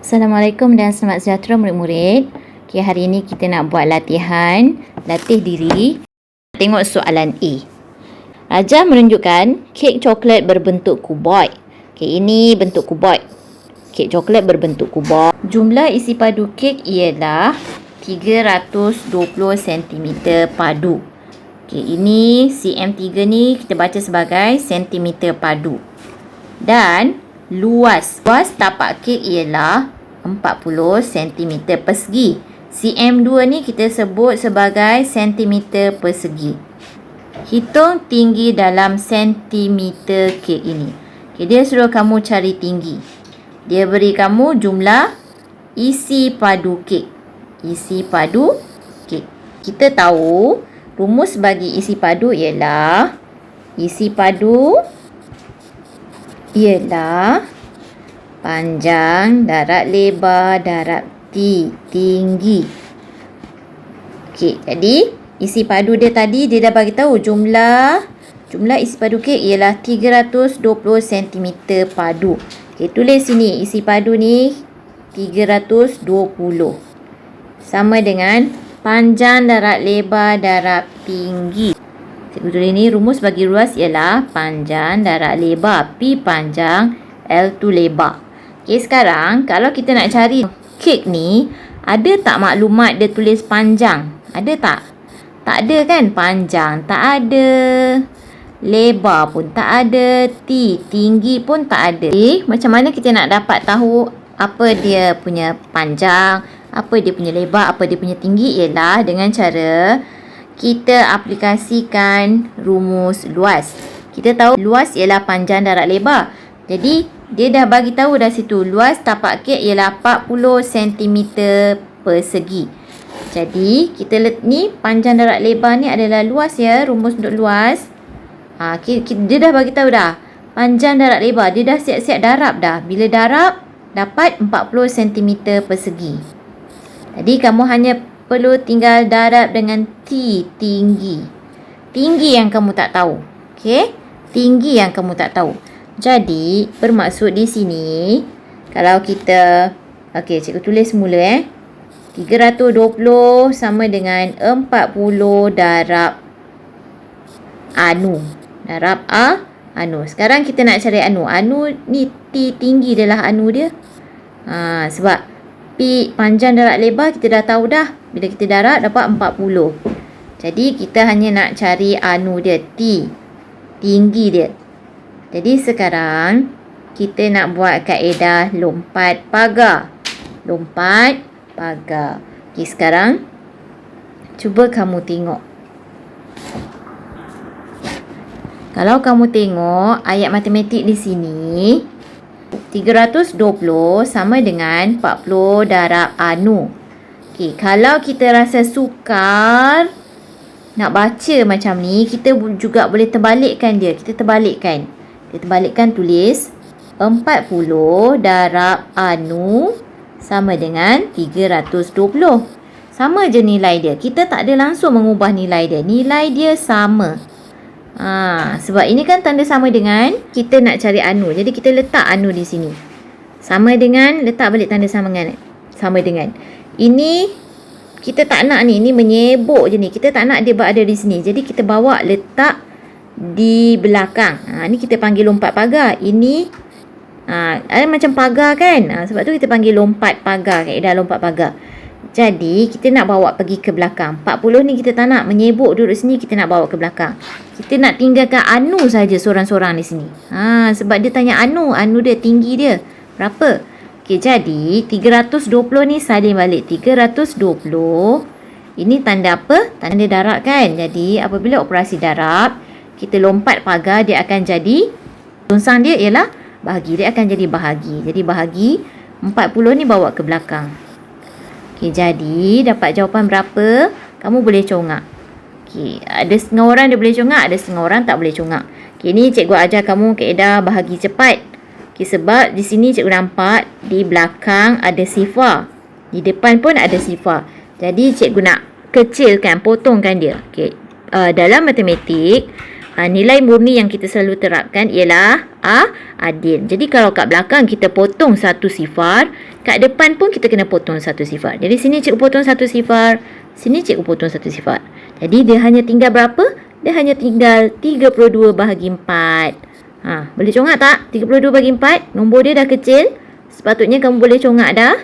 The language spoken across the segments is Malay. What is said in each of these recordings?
Assalamualaikum dan selamat sejahtera murid-murid. Okay, hari ini kita nak buat latih diri. Tengok soalan A. Raja menunjukkan kek coklat berbentuk kuboid. Okay, ini bentuk kuboid. Kek coklat berbentuk kuboid. Jumlah isi padu kek ialah 320 cm padu. Okay, ini cm3 ni kita baca sebagai cm padu. Dan luas tapak kek ialah 40 cm persegi. cm2 ni kita sebut sebagai cm persegi. Hitung tinggi dalam cm kek ini. Okay, dia suruh kamu cari tinggi. Dia beri kamu jumlah isi padu kek. Isi padu kek. Kita tahu rumus bagi isi padu ialah panjang darab lebar darab tinggi. Okey, jadi isi padu dia tadi dia dah bagi tahu jumlah isi padu kek ialah 320 cm padu. Okey, tulis sini isi padu ni 320 sama dengan panjang darab lebar darab tinggi. Cikgu tulis ni rumus bagi luas ialah panjang darab lebar P panjang L tu lebar. Okey, sekarang kalau kita nak cari kek ni, ada tak maklumat dia tulis panjang? Ada tak? Tak ada kan? Panjang tak ada. Lebar pun tak ada. Tinggi pun tak ada. Macam mana kita nak dapat tahu apa dia punya panjang, apa dia punya lebar, apa dia punya tinggi? Ialah dengan cara kita aplikasikan rumus luas. Kita tahu luas ialah panjang darab lebar. Jadi dia dah bagi tahu dah situ luas tapak kek ialah 40 cm persegi. Jadi kita ni panjang darab lebar ni adalah luas ya, rumus untuk luas. Dia dah bagi tahu dah panjang darab lebar, dia dah siap-siap darab dah. Bila darab dapat 40 cm persegi. Jadi kamu hanya perlu tinggal darab dengan tinggi. Tinggi yang kamu tak tahu. Okey? Tinggi yang kamu tak tahu. Jadi, bermaksud di sini, kalau kita, okey, cikgu tulis semula 320 sama dengan 40 darab anu. Darab anu. Sekarang kita nak cari anu. Anu ni tinggi adalah anu dia. Sebab P panjang darab lebar kita dah tahu dah. Bila kita darab dapat 40. Jadi kita hanya nak cari anu dia, tinggi dia. Jadi sekarang kita nak buat kaedah lompat pagar. Okey, sekarang cuba kamu tengok. Kalau kamu tengok ayat matematik di sini 320 sama dengan 40 darab anu. Okey, kalau kita rasa sukar nak baca macam ni, kita juga boleh terbalikkan dia. Kita terbalikkan tulis 40 darab anu sama dengan 320. Sama je nilai dia. Kita tak ada langsung mengubah nilai dia. Nilai dia sama. Sebab ini kan tanda sama dengan kita nak cari anu. Jadi kita letak anu di sini. Sama dengan, letak balik tanda sama dengan. Ini kita tak nak ni. Ini menyebuk je ni. Kita tak nak dia berada di sini. Jadi kita bawa letak di belakang. Ni kita panggil lompat pagar. Ini ada macam pagar kan. Sebab tu kita panggil lompat pagar. Kaedah lompat pagar. Jadi kita nak bawa pergi ke belakang. 40 ni kita tak nak menyebuk duduk sini. Kita nak bawa ke belakang. Kita nak tinggalkan anu saja seorang-seorang di sini. Sebab dia tanya anu. Anu dia tinggi dia berapa. Okey, jadi 320 ni salin balik. 320 ini tanda apa? Tanda darab kan. Jadi apabila operasi darab, kita lompat pagar, dia akan jadi tunsang dia ialah bahagi. Dia akan jadi bahagi. Jadi bahagi 40 ni bawa ke belakang. Okey, jadi dapat jawapan berapa? Kamu boleh congak. Okey, ada setengah orang dia boleh congak, ada setengah orang tak boleh congak. Okey, ni cikgu ajar kamu kaedah bahagi cepat. Okey, sebab di sini cikgu nampak di belakang ada sifar. Di depan pun ada sifar. Jadi cikgu nak kecilkan, potongkan dia. Okey, dalam matematik Nilai murni yang kita selalu terapkan ialah adil. Jadi kalau kat belakang kita potong satu sifar, kat depan pun kita kena potong satu sifar. Jadi sini cikgu potong satu sifar, sini cikgu potong satu sifar. Jadi dia hanya tinggal berapa? Dia hanya tinggal 32 bahagi 4. Boleh congak tak? 32 bahagi 4. Nombor dia dah kecil. Sepatutnya kamu boleh congak dah.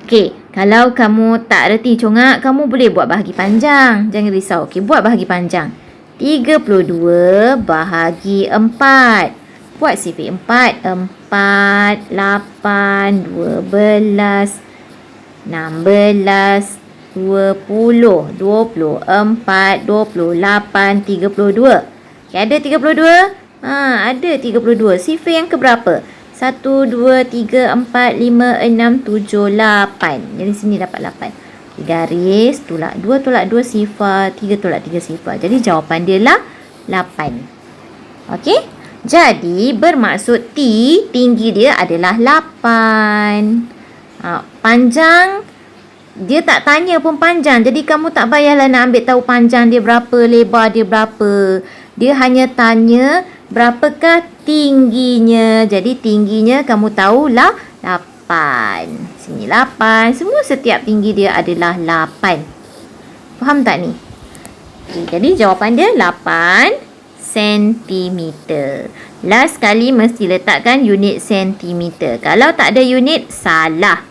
Okey, kalau kamu tak reti congak, kamu boleh buat bahagi panjang. Jangan risau. Okey, buat bahagi panjang. 32 bahagi 4. Buat sifir 4. 4, 8, 12, 16, 20, 24, 28, 32. Okay, ada 32? Ada 32. Sifir yang keberapa? 1, 2, 3, 4, 5, 6, 7, 8. Jadi sini dapat 8. Garis, tolak 2, tolak 2 sifar, 3 tolak 3 sifar. Jadi jawapan dia lah 8. Okey? Jadi bermaksud tinggi dia adalah 8. Panjang, dia tak tanya pun panjang. Jadi kamu tak payahlah nak ambil tahu panjang dia berapa, lebar dia berapa. Dia hanya tanya berapakah tingginya. Jadi tingginya kamu tahulah 8. Sini 8. Semua setiap tinggi dia adalah 8. Faham tak ni? Okay, jadi jawapan dia 8 cm. Last kali mesti letakkan unit cm. Kalau tak ada unit, salah.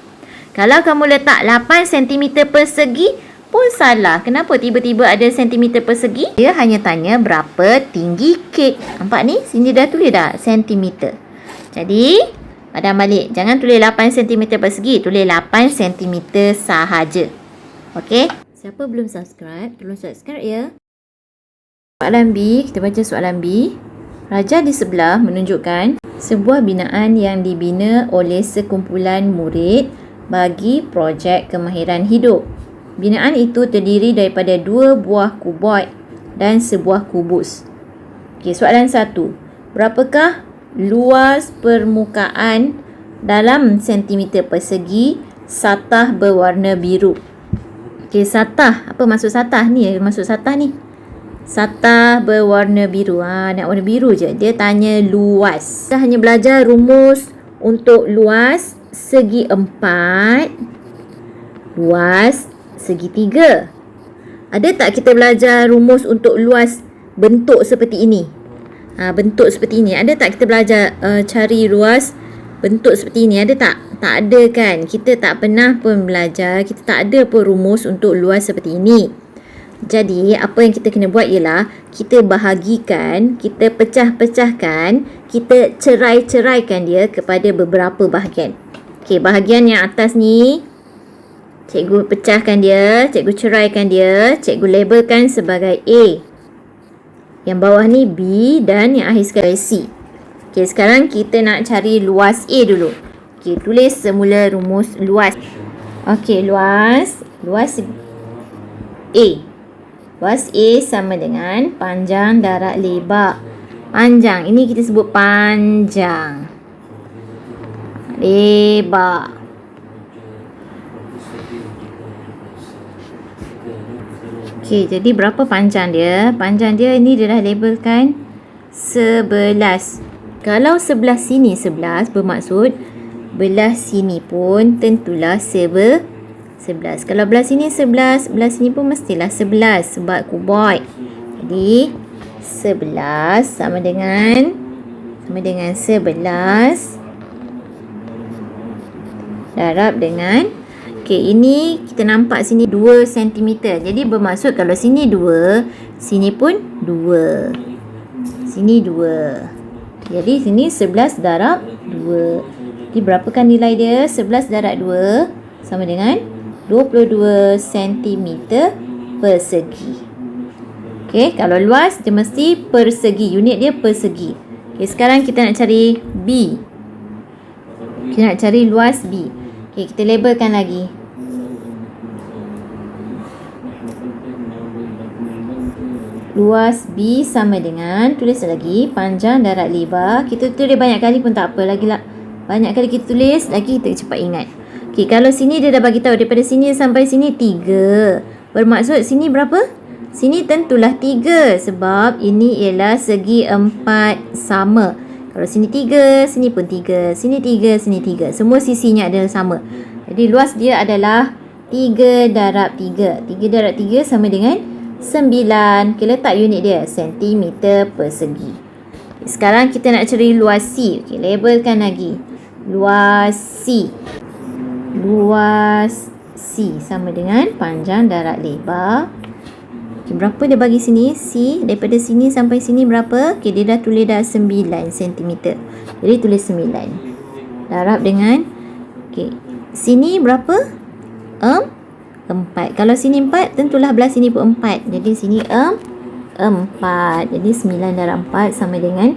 Kalau kamu letak 8 cm persegi pun salah. Kenapa tiba-tiba ada cm persegi? Dia hanya tanya berapa tinggi kek. Nampak ni? Sini dah tulis dah cm. Jadi, padam balik. Jangan tulis 8 cm persegi. Tulis 8 cm sahaja. Okey? Siapa belum subscribe, tolong subscribe ya. Soalan B, kita baca soalan B. Raja di sebelah menunjukkan sebuah binaan yang dibina oleh sekumpulan murid bagi projek kemahiran hidup. Binaan itu terdiri daripada 2 buah kuboid dan sebuah kubus. Okey, soalan 1. Berapakah luas permukaan dalam sentimeter persegi satah berwarna biru? Okey, satah. Apa maksud satah ni? Maksud satah ni. Satah berwarna biru. Nak warna biru je. Dia tanya luas. Kita hanya belajar rumus untuk luas segi 4, luas segi 3. Ada tak kita belajar rumus untuk luas bentuk seperti ini? Bentuk seperti ini. Ada tak kita belajar cari luas bentuk seperti ini? Ada tak? Tak ada kan? Kita tak pernah pun belajar. Kita tak ada pun rumus untuk luas seperti ini. Jadi, apa yang kita kena buat ialah kita bahagikan, kita pecah-pecahkan, kita cerai-ceraikan dia kepada beberapa bahagian. Okey, bahagian yang atas ni cikgu pecahkan dia, cikgu ceraikan dia, cikgu labelkan sebagai A. Yang bawah ni B dan yang akhir sekali C. Okey, sekarang kita nak cari luas A dulu. Okey, tulis semula rumus luas. Okey, luas A. Luas A sama dengan panjang darab lebar. Panjang, ini kita sebut panjang. Lebar. Okey, jadi berapa panjang dia? Panjang dia ni dia dah labelkan 11. Kalau sebelah sini 11, bermaksud belah sini pun tentulah 11. Kalau belah sini 11, belah sini pun mestilah 11 sebab kuboid. Jadi 11 sama dengan 11 darab dengan, okey, ini kita nampak sini 2 cm. Jadi bermaksud kalau sini 2, sini pun 2. Sini 2. Jadi sini 11 darab 2. Jadi berapakah nilai dia? 11 darab 2 sama dengan 22 cm persegi. Okey, kalau luas dia mesti persegi. Unit dia persegi. Okey, sekarang kita nak cari B. Kita nak cari luas B. Okey, kita labelkan lagi. Luas B sama dengan, tulis lagi, panjang darab lebar. Kita tulis banyak kali pun tak apa. Banyak kali kita tulis, lagi kita cepat ingat. Okey, kalau sini dia dah bagi tahu daripada sini sampai sini 3. Bermaksud sini berapa? Sini tentulah 3 sebab ini ialah segi 4 sama. Kalau sini 3, sini pun 3, sini 3, sini 3. Semua sisinya adalah sama. Jadi luas dia adalah 3 darab 3. 3 darab 3 sama dengan 9. Kita letak unit dia, sentimeter persegi. Sekarang kita nak cari luas C. Okey, labelkan lagi. Luas C. Luas C sama dengan panjang darab lebar. Okay, berapa dia bagi sini? C daripada sini sampai sini berapa? Okay, dia dah tulis dah 9 cm. Jadi tulis 9. Darab dengan okay, sini berapa? 4. Kalau sini 4, tentulah belah sini pun 4. Jadi sini 4. Jadi 9 darab 4 sama dengan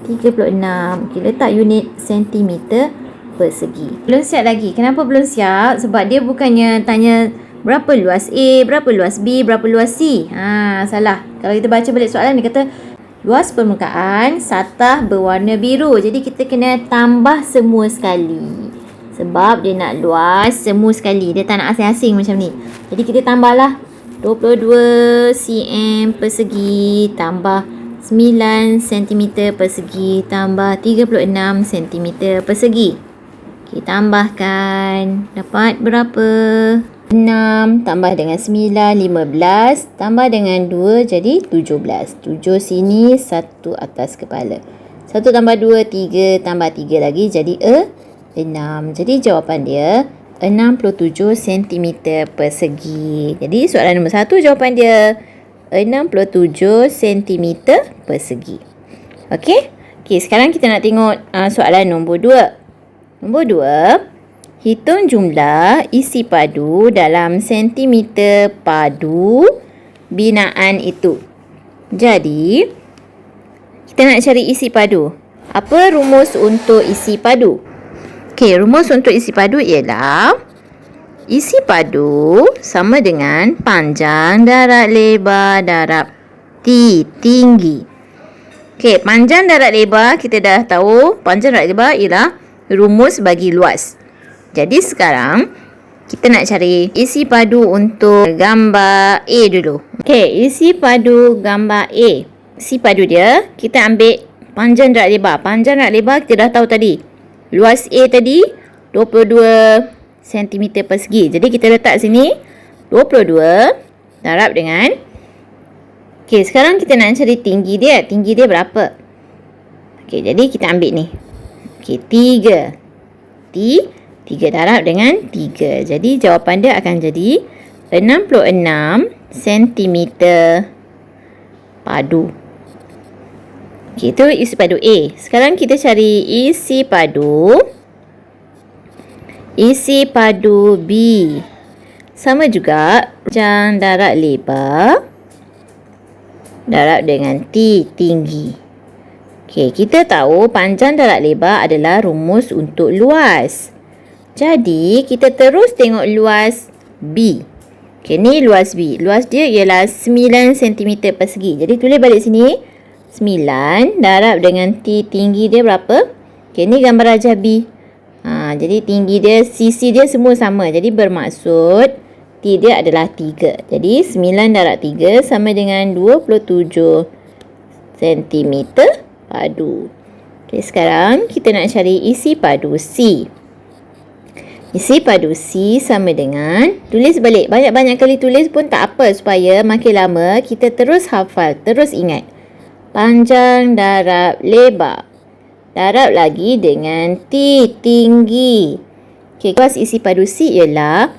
36. Okay, letak unit centimeter persegi. Belum siap lagi. Kenapa belum siap? Sebab dia bukannya tanya berapa luas A, berapa luas B, berapa luas C. Salah. Kalau kita baca balik soalan, dia kata luas permukaan satah berwarna biru. Jadi kita kena tambah semua sekali. Sebab dia nak luas semua sekali. Dia tak nak asing-asing macam ni. Jadi kita tambahlah 22 cm persegi tambah 9 cm persegi tambah 36 cm persegi. Okay, tambahkan. Dapat berapa? 6 tambah dengan 9, 15 tambah dengan 2 jadi 17. 7 sini, 1 atas kepala. 1 tambah 2, 3 tambah 3 lagi jadi 6. Jadi jawapan dia 67 cm persegi. Jadi soalan nombor 1 jawapan dia 67 cm persegi. Okey? Okey, sekarang kita nak tengok soalan nombor 2. Nombor 2. Hitung jumlah isi padu dalam sentimeter padu binaan itu. Jadi, kita nak cari isi padu. Apa rumus untuk isi padu? Okey, rumus untuk isi padu ialah isi padu sama dengan panjang darab lebar darab tinggi. Okey, panjang darab lebar kita dah tahu. Panjang darab lebar ialah rumus bagi luas. Jadi sekarang kita nak cari isi padu untuk gambar A dulu. Okey, isi padu gambar A. Isi padu dia kita ambil panjang darab lebar. Panjang darab lebar kita dah tahu tadi. Luas A tadi 22 cm persegi. Jadi kita letak sini 22 darab dengan okey, sekarang kita nak cari tinggi dia. Tinggi dia berapa? Okey, jadi kita ambil ni. Okey, 3 darab dengan 3. Jadi jawapan dia akan jadi 66 cm padu. Okey, itu isi padu A. Sekarang kita cari isi padu B. Sama juga panjang darab lebar darab dengan tinggi. Okey, kita tahu panjang darab lebar adalah rumus untuk luas. Jadi, kita terus tengok luas B. Okey, ni luas B. Luas dia ialah 9 cm persegi. Jadi, tulis balik sini. 9 darab dengan tinggi dia berapa? Okey, ni gambar rajah B. Jadi, tinggi dia, sisi dia semua sama. Jadi, bermaksud T dia adalah 3. Jadi, 9 darab 3 sama dengan 27 cm padu. Okey, sekarang kita nak cari isi padu C. Isi padu C sama dengan, tulis balik. Banyak-banyak kali tulis pun tak apa supaya makin lama kita terus hafal, terus ingat. Panjang darab lebar. Darab lagi dengan tinggi. Okey, luas isi padu C ialah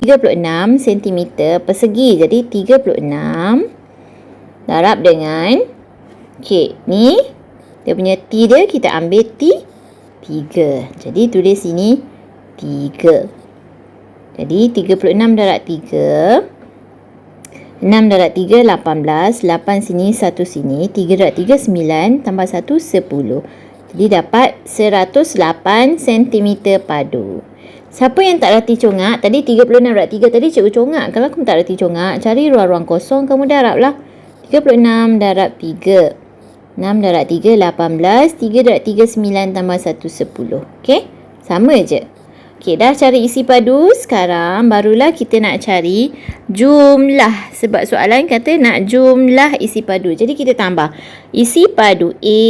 36 cm persegi. Jadi 36 darab dengan, okey, ni dia punya T dia kita ambil T 3. Jadi tulis sini 3. Jadi 36 darab 3. 6 darab 3 18. 8 sini 1 sini. 3 darab 3 9 tambah 1 10. Jadi dapat 108 cm padu. Siapa yang tak reti congak? Tadi 36 darab 3 tadi cikgu congak. Kalau kamu tak reti congak, cari ruang-ruang kosong kamu darablah. 36 darab 3. 6 darab 3 18. 3 darab 3 9 tambah 1 10. Okey? Sama je. Okey, dah cari isi padu. Sekarang barulah kita nak cari jumlah. Sebab soalan kata nak jumlah isi padu. Jadi kita tambah isi padu A,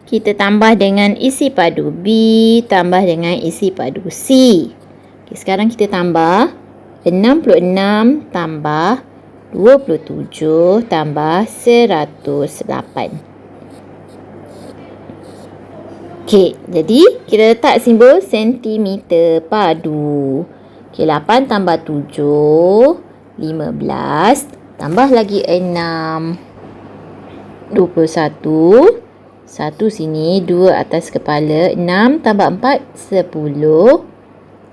kita tambah dengan isi padu B, tambah dengan isi padu C. Okey, sekarang kita tambah 66 tambah 27 tambah 108. Okey, jadi kita letak simbol sentimeter padu. Okey, 8 tambah 7, 15. Tambah lagi 6, 21. 1 sini, 2 atas kepala. 6 tambah 4, 10.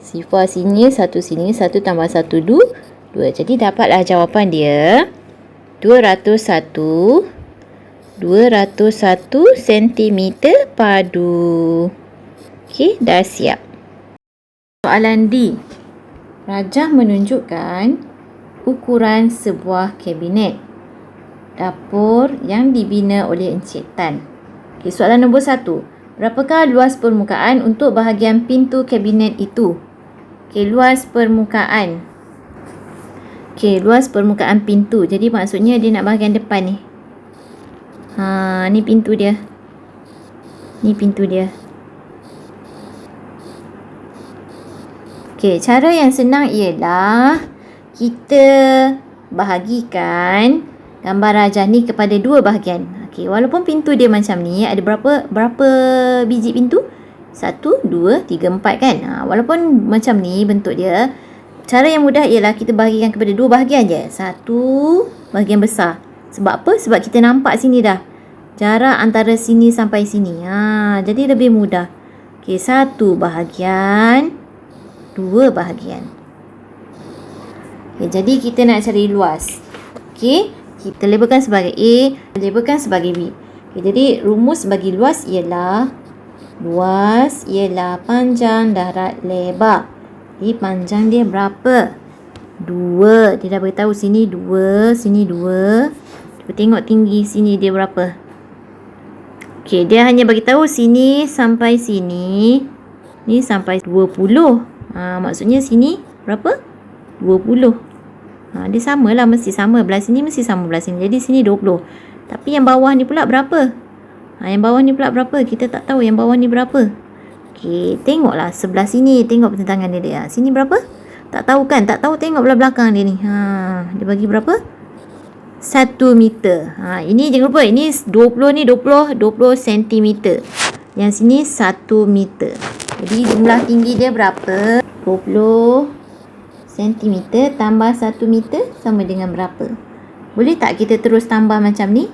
Sifar sini, 1 sini. 1 tambah 1, 2. Jadi dapatlah jawapan dia 201 cm padu. Okey, dah siap. Soalan D. Rajah menunjukkan ukuran sebuah kabinet dapur yang dibina oleh Encik Tan. Okey, soalan nombor 1. Berapakah luas permukaan untuk bahagian pintu kabinet itu? Okey, luas permukaan. Okey, luas permukaan pintu. Jadi maksudnya dia nak bahagian depan ni. Ni pintu dia. Ni pintu dia. Okey, cara yang senang ialah kita bahagikan gambar rajah ni kepada dua bahagian. Okey, walaupun pintu dia macam ni, ada berapa biji pintu? 1, 2, 3, 4 kan? Walaupun macam ni bentuk dia, cara yang mudah ialah kita bahagikan kepada dua bahagian je. Satu bahagian besar. Sebab apa? Sebab kita nampak sini dah jarak antara sini sampai sini. Jadi lebih mudah. Okey, satu bahagian, dua bahagian. Okey, jadi kita nak cari luas. Okey, kita labelkan sebagai A, labelkan sebagai B. Okey, jadi rumus bagi luas ialah panjang darat lebar. Jadi panjang dia berapa? 2. Dia dah beritahu sini 2, sini 2. Cuba tengok tinggi sini dia berapa. Okey, dia hanya bagi tahu sini sampai sini. Ni sampai 20. Maksudnya sini berapa? 20. Dia samalah, mesti sama. Belah sini mesti sama belah sini. Jadi sini 20. Tapi yang bawah ni pula berapa? Yang bawah ni pula berapa? Kita tak tahu yang bawah ni berapa. Okey, tengoklah sebelah sini. Tengok pertentangan dia. Sini berapa? Tak tahu kan? Tak tahu, tengok belah belakang dia ni. Dia bagi berapa? 1 meter. Ini jangan lupa, ini 20 ni 20 cm. Yang sini 1 meter. Jadi jumlah tinggi dia berapa? 20 cm tambah 1 meter sama dengan berapa? Boleh tak kita terus tambah macam ni?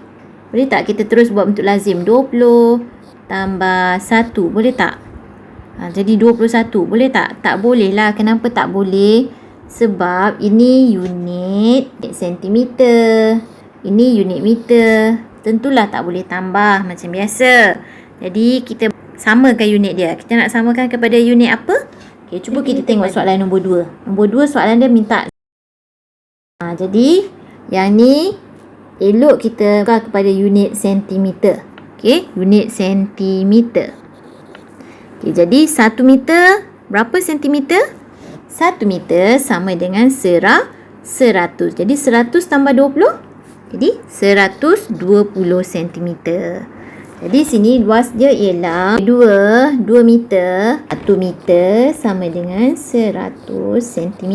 Boleh tak kita terus buat bentuk lazim? 20 tambah 1. Boleh tak? Jadi 21. Boleh tak? Tak boleh lah. Kenapa tak boleh? Sebab ini unit sentimeter. Ini unit meter. Tentulah tak boleh tambah macam biasa. Jadi kita samakan unit dia. Kita nak samakan kepada unit apa? Okay, cuba kita tengok soalan nombor 2. Nombor 2 soalan dia minta. Jadi yang ni elok kita tukar kepada unit sentimeter. Okay, unit sentimeter. Okay, jadi 1 meter berapa sentimeter? 1 meter sama dengan 100. Jadi 100 tambah 20. Jadi 120 cm. Jadi sini luas dia ialah 2 meter. 1 meter sama dengan 100 cm.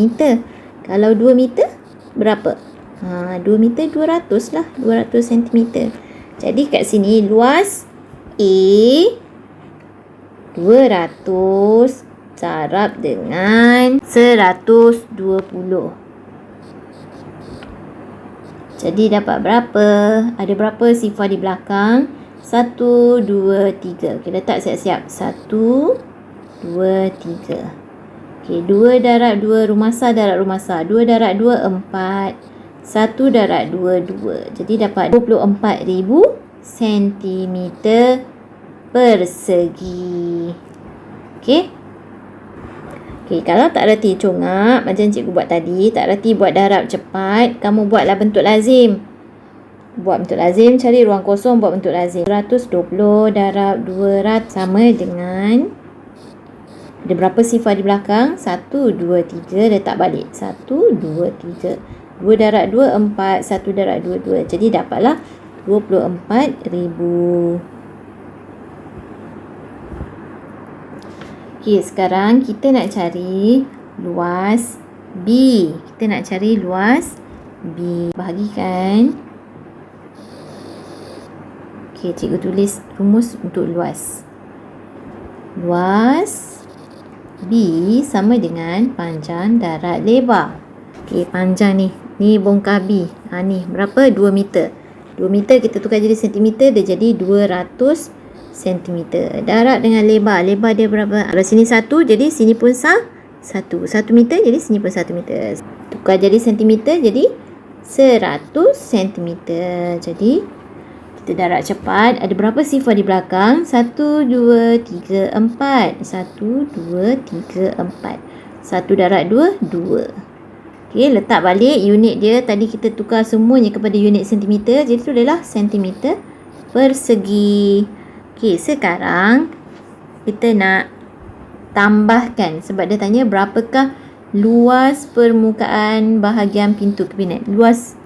Kalau 2 meter berapa? 2 meter 200 lah. 200 cm. Jadi kat sini luas A 200 darab dengan 120. Jadi dapat berapa? Ada berapa sifar di belakang? 1, 2, 3. Okey, letak siap-siap. 1, 2, 3. Okey, 2 darab 2 rumasa darab rumasa. 2 darab 2, 4. 1 darab 2, 2. Jadi dapat 24,000 cm persegi. Okey. Okey, kalau tak reti congak macam cikgu buat tadi, tak reti buat darab cepat, kamu buatlah bentuk lazim. Buat bentuk lazim, cari ruang kosong, buat bentuk lazim. 220 darab 200 sama dengan Ada berapa sifar di belakang? 1, 2, 3. Letak balik. 1, 2, 3. 2 darab 2, 4. 1 darab 2, 2. Jadi dapatlah 24,000. Okey, sekarang kita nak cari luas B. Kita nak cari luas B. Bahagikan. Okey, cikgu tulis rumus untuk luas. Luas B sama dengan panjang darab lebar. Okey, panjang ni. Ni bongkar B. Ni berapa? 2 meter. 2 meter kita tukar jadi sentimeter, dia jadi 200 sentimeter. Darab dengan lebar. Lebar dia berapa? Kalau sini 1, jadi sini pun 1. 1 meter, jadi sini pun 1 meter. Tukar jadi sentimeter, jadi 100 sentimeter. Jadi kita darab cepat. Ada berapa sifar di belakang? 1, 2, 3, 4. 1, 2, 3, 4. 1 darab 2, 2. Okey, letak balik unit dia. Tadi kita tukar semuanya kepada unit sentimeter. Jadi itu adalah sentimeter persegi. Okey, sekarang kita nak tambahkan. Sebab dia tanya berapakah luas permukaan bahagian pintu kabinet. Luas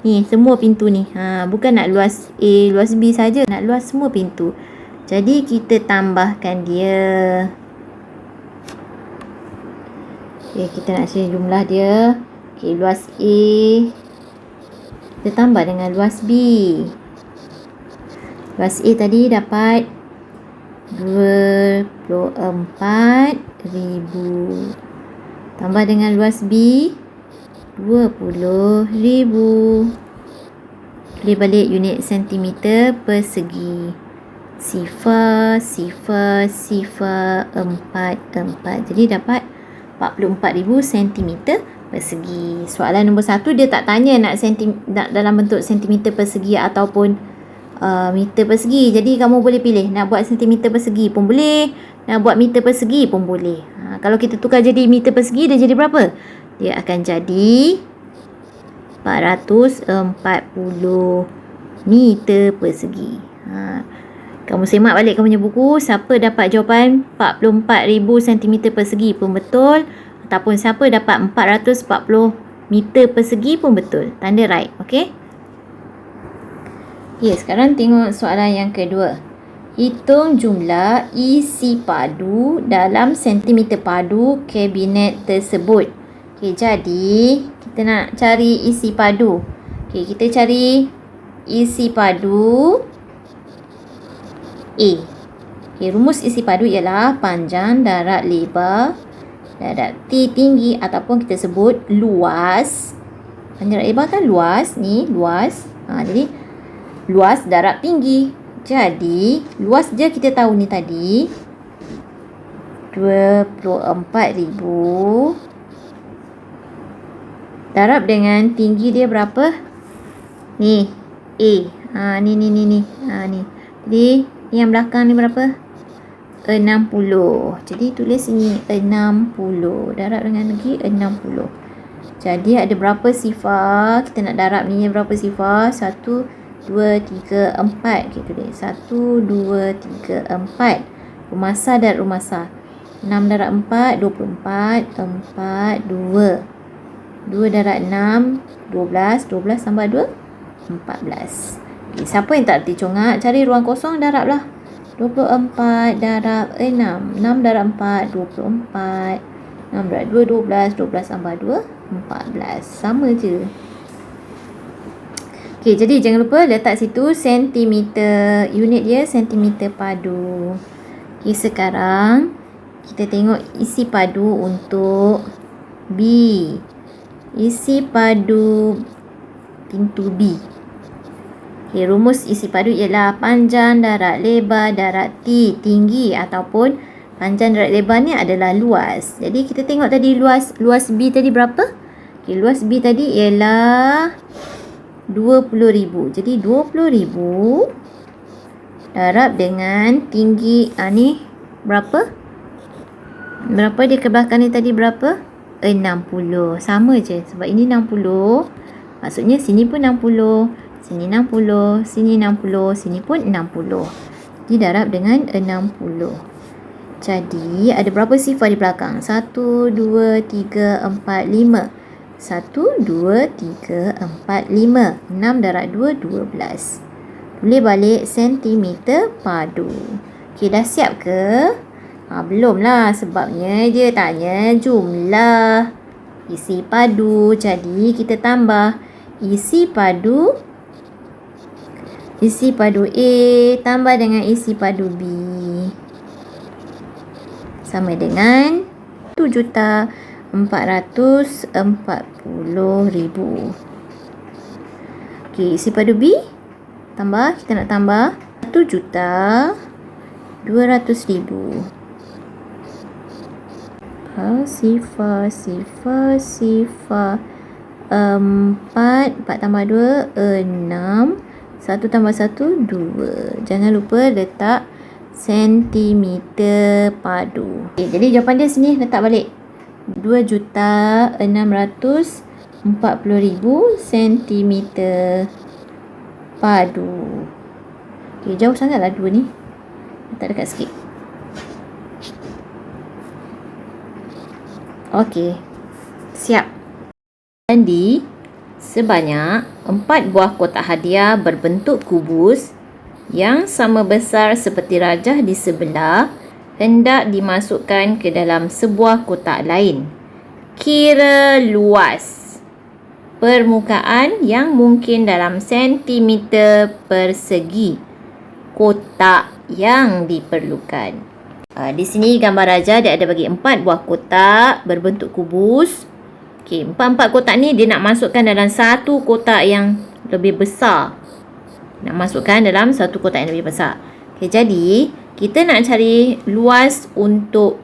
ni, semua pintu ni. Bukan nak luas A, luas B saja. Nak luas semua pintu. Jadi kita tambahkan dia. Okey, kita nak cari jumlah dia. Okey, luas A kita tambah dengan luas B. Luas A tadi dapat 24,000. Tambah dengan luas B 20,000. Boleh balik unit sentimeter persegi. Sifar, 4. Jadi dapat 44,000 sentimeter persegi. Soalan nombor 1 dia tak tanya nak dalam bentuk sentimeter persegi ataupun meter persegi. Jadi kamu boleh pilih nak buat sentimeter persegi pun boleh, nak buat meter persegi pun boleh. Kalau kita tukar jadi meter persegi, dia jadi berapa? Dia akan jadi 440 meter persegi. Kamu semak balik kamu punya buku. Siapa dapat jawapan 44,000 cm persegi pun betul, ataupun siapa dapat 440 meter persegi pun betul. Tanda right. Okey. Ya, sekarang tengok soalan yang kedua. Hitung jumlah isi padu dalam sentimeter padu kabinet tersebut. Okey, jadi kita nak cari isi padu. Okey, kita cari isi padu A. Okey, rumus isi padu ialah panjang darab lebar darab T tinggi, ataupun kita sebut luas. Panjang darab lebar kan luas, ni luas. Jadi luas darab tinggi. Jadi luas je kita tahu ni tadi 24,000 darab dengan tinggi dia berapa? Ni A. Ni. Ni. Jadi yang belakang ni berapa? 60. Jadi tulis sini 60 darab dengan lagi 60. Jadi ada berapa sifar? Kita nak darab ni berapa sifar? 1, 2, 3, 4. Kita tulis 1, 2, 3, 4. Rumasah dan rumasah. 6 darab 4, 24. 4, 2. 2 darab 6, 12. 12 tambah 2, 14. Okay, siapa yang tak reti congak? Cari ruang kosong, darab lah. 24 darab 6. 6 darab 4, 24. 6 darab 2, 12. 12 tambah 2, 14. Sama je. Okey, jadi jangan lupa letak situ sentimeter. Unit dia sentimeter padu. Okey, sekarang kita tengok isi padu untuk B. Isi padu pintu B. Okey, rumus isi padu ialah panjang darab lebar darab T tinggi, ataupun panjang darab lebar ni adalah luas. Jadi kita tengok tadi luas B tadi berapa? Okey, luas B tadi ialah 20,000. Jadi 20,000 darab dengan tinggi ni berapa? Berapa dia ke belakang ni tadi berapa? 60. Sama je sebab ini 60. Maksudnya sini pun 60, sini 60, sini 60, sini pun 60. Jadi darab dengan 60. Jadi ada berapa sifar di belakang? 1, 2, 3, 4, 5. 1, 2, 3, 4, 5. 6 darab 2, 12. Tulis balik sentimeter padu. Okey, dah siap ke? Belum lah, sebabnya dia tanya jumlah isi padu. Jadi kita tambah isi padu A tambah dengan isi padu B sama dengan 7,440,000. Okey, isi padu B tambah, kita nak tambah 1,200,000. Sifar 4 tambah 2 6, 1 tambah 1 2. Jangan lupa letak sentimeter padu. Okay, jadi jawapan dia sini letak balik 2,640,000 sentimeter padu. Okay, jauh sangatlah 2 ni. Letak dekat sikit. Okey, siap. Jadi, sebanyak 4 buah kotak hadiah berbentuk kubus yang sama besar seperti rajah di sebelah hendak dimasukkan ke dalam sebuah kotak lain. Kira luas permukaan yang mungkin dalam sentimeter persegi kotak yang diperlukan. Di sini gambar raja dia ada bagi 4 buah kotak berbentuk kubus. Okey, 4 kotak ni dia nak masukkan dalam satu kotak yang lebih besar. Nak masukkan dalam satu kotak yang lebih besar. Okey, jadi kita nak cari luas untuk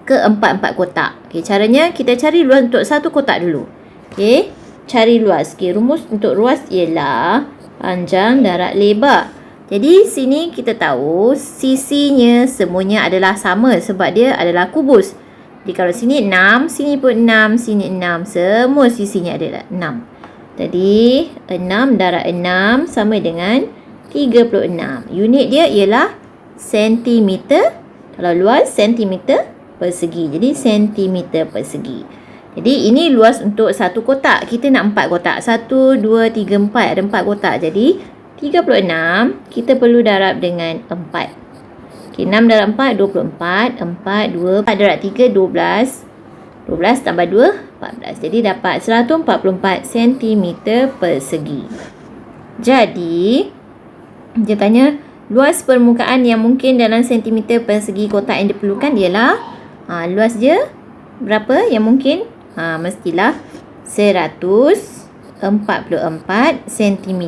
ke-4 kotak. Okey, caranya kita cari luas untuk satu kotak dulu. Okey, cari luas. Okey, rumus untuk luas ialah panjang darab lebar. Jadi sini kita tahu sisinya semuanya adalah sama sebab dia adalah kubus. Jadi kalau sini 6, sini pun 6, sini 6. Semua sisinya adalah 6. Jadi 6 darab 6 sama dengan 36. Unit dia ialah sentimeter. Kalau luas sentimeter persegi. Jadi sentimeter persegi. Jadi ini luas untuk satu kotak. Kita nak 4 kotak. 1, 2, 3, 4. Ada 4 kotak. Jadi 36 kita perlu darab dengan 4. Okey, 6 darab 4 24, 4 2 4 darab 3 12. 12 tambah 2 14. Jadi dapat 144 cm persegi. Jadi dia tanya luas permukaan yang mungkin dalam sentimeter persegi kotak yang diperlukan ialah luas dia berapa yang mungkin? Mestilah 144 cm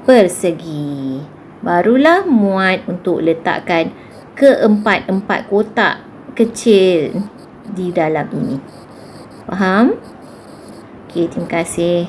persegi. Barulah muat untuk letakkan ke-4 kotak kecil di dalam ini. Faham? Okey, terima kasih.